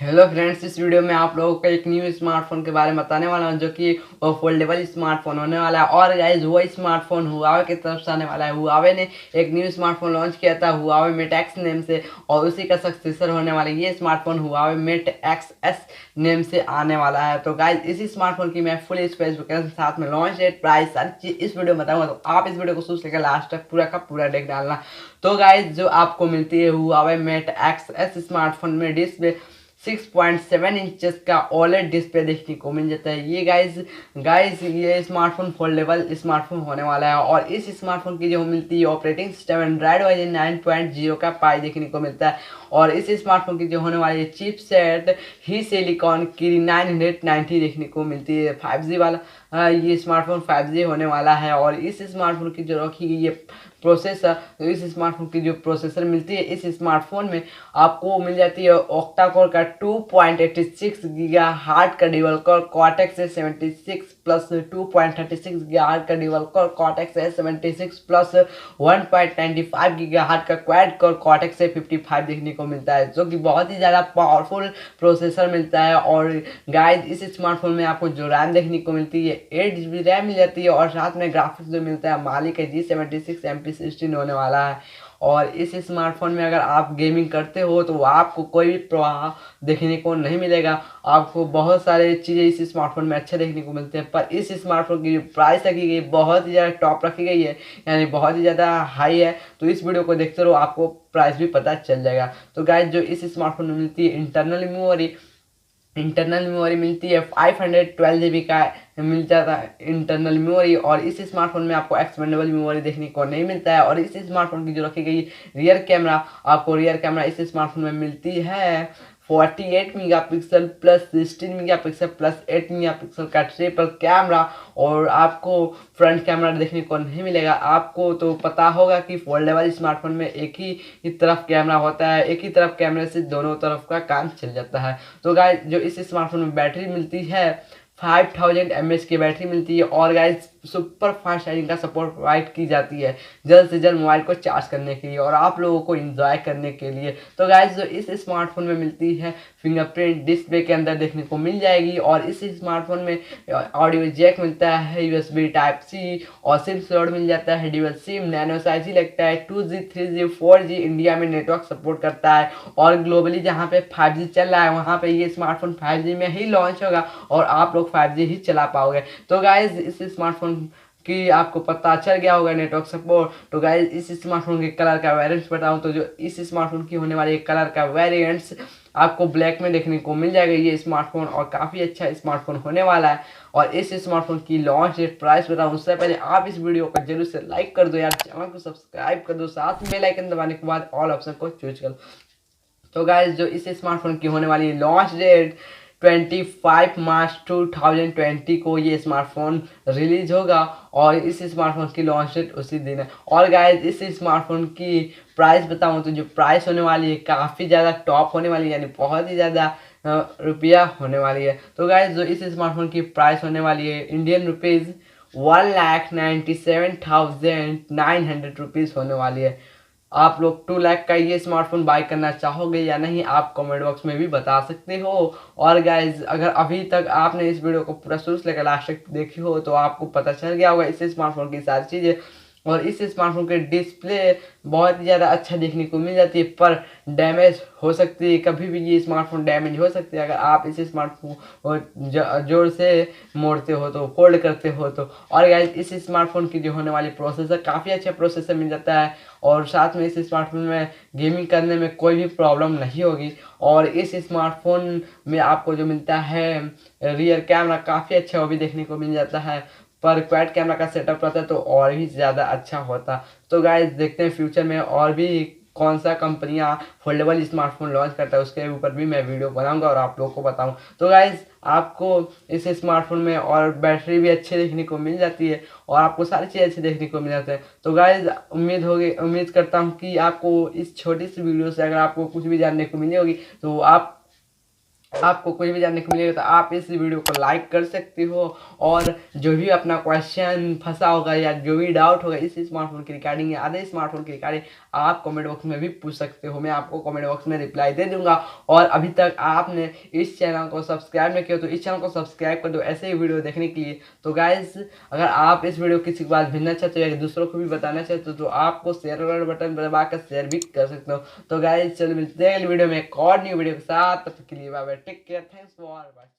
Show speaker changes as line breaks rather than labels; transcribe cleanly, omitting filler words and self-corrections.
Hello friends, इस video में आप लोगों को एक न्यू स्मार्टफोन के बारे में बताने वाला हूं जो कि वो फोल्डेबल स्मार्टफोन होने वाला है। और गाइस वो स्मार्टफोन हुआवे की तरफ से आने वाला है। हुआवे ने एक न्यू स्मार्टफोन लॉन्च किया था हुआवे मेट एक्स नेम से, और उसी का सक्सेसर होने वाला ये smartphone Huawei Mate x S name से आने वाला है। तो गाइस इसी स्मार्टफोन की मैं फुल स्पेसिफिकेशन साथ में लॉन्च डेट, प्राइस, सारी चीज इस वीडियो में बताऊंगा। तो आप इस वीडियो को शुरू से लेकर लास्ट तक पूरा का पूरा देख डालना। तो गाइस जो आपको मिलती है Huawei Mate x S smartphone में डिस्प्ले 6.7 इंचेस का ओलेड डिस्प्ले देखने को मिल जाता है। ये गाइस ये स्मार्टफोन फोल्डेबल स्मार्टफोन होने वाला है। और इस स्मार्टफोन की जो मिलती है ऑपरेटिंग सिस्टम एंड्रॉइड वर्जन 9.0 का पाई देखने को मिलता है। और इस स्मार्टफोन की जो होने वाली है चिपसेट ही सिलिकॉन की 990 देखने को मिलती है। 5G वाला ये स्मार्टफोन 5G होने वाला है। और इस स्मार्टफोन की जो रखी गई है प्रोसेसर, तो इस स्मार्टफोन की जो प्रोसेसर मिलती है इस स्मार्टफोन में आपको मिल जाती है ऑक्टा कोर का 2.86 गीगा हार्ट का dual core cortex A76 plus 2.36 giga hertz का dual core cortex A76 plus 1.95 giga hertz का क्वाड कोर कॉर्टेक्स A55 देखने को मिलता है, जो कि बहुत ही ज़्यादा पावरफुल प्रोसेसर मिलता है। और गाइस इस स्मार्टफोन में आपको जो रैम देखने को मिलती है 8 GB रैम मिल जाती है। और साथ में ग्राफिक्स जो मिलता है मालिक है G76 MP16 होने वाला है। और इस स्मार्टफोन में अगर आप गेमिंग करते हो तो आपको कोई भी प्रभाव देखने को नहीं मिलेगा। आपको बहुत सारे चीज़ें इस स्मार्टफोन में अच्छे देखने को मिलते हैं, पर इस स्मार्टफोन की जो प्राइस रखी गई बहुत ही ज़्यादा टॉप रखी गई है, यानी बहुत ही ज़्यादा हाई है। तो इस वीडियो को देखते रहो, आपको प्राइस भी पता चल जाएगा। तो गाइस जो इस स्मार्टफोन में मिलती है इंटरनल मेमोरी मिलती है 512 GB का मिल जाता है इंटरनल मेमोरी। और इस स्मार्टफोन में आपको एक्सपेंडेबल मेमोरी देखने को नहीं मिलता है। और इस स्मार्टफोन की जो रखी गई रियर कैमरा, आपको रियर कैमरा इस स्मार्टफोन में मिलती है 48 megapixel plus 16 megapixel plus 8 megapixel का ट्रिपल कैमरा। और आपको फ्रंट कैमरा देखने को नहीं मिलेगा। आपको तो पता होगा कि फोल्डेबल स्मार्टफोन में एक ही तरफ कैमरा होता है, एक ही तरफ कैमरे से दोनों तरफ का काम चल जाता है। तो गाइस जो इस स्मार्टफोन में बैटरी मिलती है 5000 mAh की बैटरी मिलती है। और गाइस सुपर फास्ट चार्जिंग का सपोर्ट प्रोवाइड की जाती है जल्द से जल्द मोबाइल को चार्ज करने के लिए और आप लोगों को एंजॉय करने के लिए। तो गाइस जो इस स्मार्टफोन में मिलती है फिंगरप्रिंट डिस्प्ले के अंदर देखने को मिल जाएगी। और इस स्मार्टफोन में ऑडियो जैक मिलता है, USB टाइप सी और सिम स्लॉट मिल जाता है, ड्यूल सिम, नैनो साइज ही लगता है, 2G 3G 4G इंडिया में नेटवर्क सपोर्ट करता है। और ग्लोबली जहाँ पे 5G चल रहा है वहाँ पे ये स्मार्टफोन 5G में ही लॉन्च होगा और आप लोग 5G ही चला पाओगे। तो गाइज इस स्मार्टफोन कि आपको पता चल गया होगा नेटवर्क सपोर्ट। तो गाइज इस स्मार्टफोन के कलर का वेरिएंट्स बताऊं तो जो इस स्मार्टफोन की होने वाली कलर का वेरिएंट्स आपको ब्लैक में देखने को मिल जाएगा ये स्मार्टफोन, और काफ़ी अच्छा स्मार्टफोन होने वाला है। और इस स्मार्टफोन की लॉन्च डेट, प्राइस बताऊं उससे पहले आप इस वीडियो को जरूर से लाइक कर दो यार, चैनल को सब्सक्राइब कर दो, साथ में बेल आइकन दबाने के बाद ऑल ऑप्शन को चूज कर दो। तो गाइज जो इस स्मार्टफोन की होने वाली लॉन्च डेट 25 मार्च 2020 को ये स्मार्टफोन रिलीज होगा। और इस स्मार्टफोन की लॉन्च डेट उसी दिन है। और गाइज इस स्मार्टफोन की प्राइस बताऊं तो जो प्राइस होने वाली है काफ़ी ज़्यादा टॉप होने वाली है, यानी बहुत ही ज़्यादा रुपया होने वाली है। तो गाइज जो इस स्मार्टफोन की प्राइस होने वाली है इंडियन रुपीज़ 1,97,900 होने वाली है। आप लोग 2 लाख का ये स्मार्टफोन बाय करना चाहोगे या नहीं, आप कमेंट बॉक्स में भी बता सकते हो। और गाइज अगर अभी तक आपने इस वीडियो को पूरा शुरू से लेकर लास्ट तक देखी हो तो आपको पता चल गया होगा इस स्मार्टफोन की सारी चीज़ें। और इस स्मार्टफोन के डिस्प्ले बहुत ही ज़्यादा अच्छा देखने को मिल जाती है, पर डैमेज हो सकती है, कभी भी ये स्मार्टफोन डैमेज हो सकती है अगर आप इस स्मार्टफोन को जोर से मोड़ते हो तो, फोल्ड करते हो तो। और गाइस इस स्मार्टफोन की जो होने वाली प्रोसेसर काफ़ी अच्छा प्रोसेसर मिल जाता है। और साथ में इस स्मार्टफोन में गेमिंग करने में कोई भी प्रॉब्लम नहीं होगी। और इस स्मार्टफोन में आपको जो मिलता है रियर कैमरा काफ़ी अच्छा वो भी देखने को मिल जाता है, पर क्वाड कैमरा का सेटअप रहता है तो और भी ज़्यादा अच्छा होता। तो गाइस देखते हैं फ्यूचर में और भी कौन सा कंपनियां फोल्डेबल स्मार्टफोन लॉन्च करता है, उसके ऊपर भी मैं वीडियो बनाऊंगा और आप लोगों को बताऊं। तो गाइस आपको इस स्मार्टफोन में और बैटरी भी अच्छी देखने को मिल जाती है और आपको सारी चीज़ें अच्छी देखने को मिल जाते हैं। तो गाइस उम्मीद करता हूँ कि आपको इस छोटी सी वीडियो से अगर आपको कुछ भी जानने को मिली होगी तो आप आपको कुछ भी जानने को मिलेगा तो आप इस वीडियो को लाइक कर सकते हो, और जो भी अपना क्वेश्चन फंसा होगा या जो भी डाउट होगा इस स्मार्टफोन की रिगार्डिंग या अदर स्मार्टफोन की रिगार्डिंग आप कमेंट बॉक्स में भी पूछ सकते हो। मैं आपको कमेंट बॉक्स में रिप्लाई दे दूंगा। और अभी तक आपने इस चैनल को सब्सक्राइब नहीं किया तो इस चैनल को सब्सक्राइब कर दो ऐसे ही वीडियो देखने के लिए। तो गाइज, अगर आप इस वीडियो किसी के पास भेजना चाहते हो या दूसरों को भी बताना चाहते हो तो आपको शेयर वाला बटन दबा कर शेयर भी कर सकते हो। तो गाइज चलो मिलते हैं अगली वीडियो में एक और न्यू वीडियो के साथ। तब तक के लिए bye bye, take care, thanks for watching.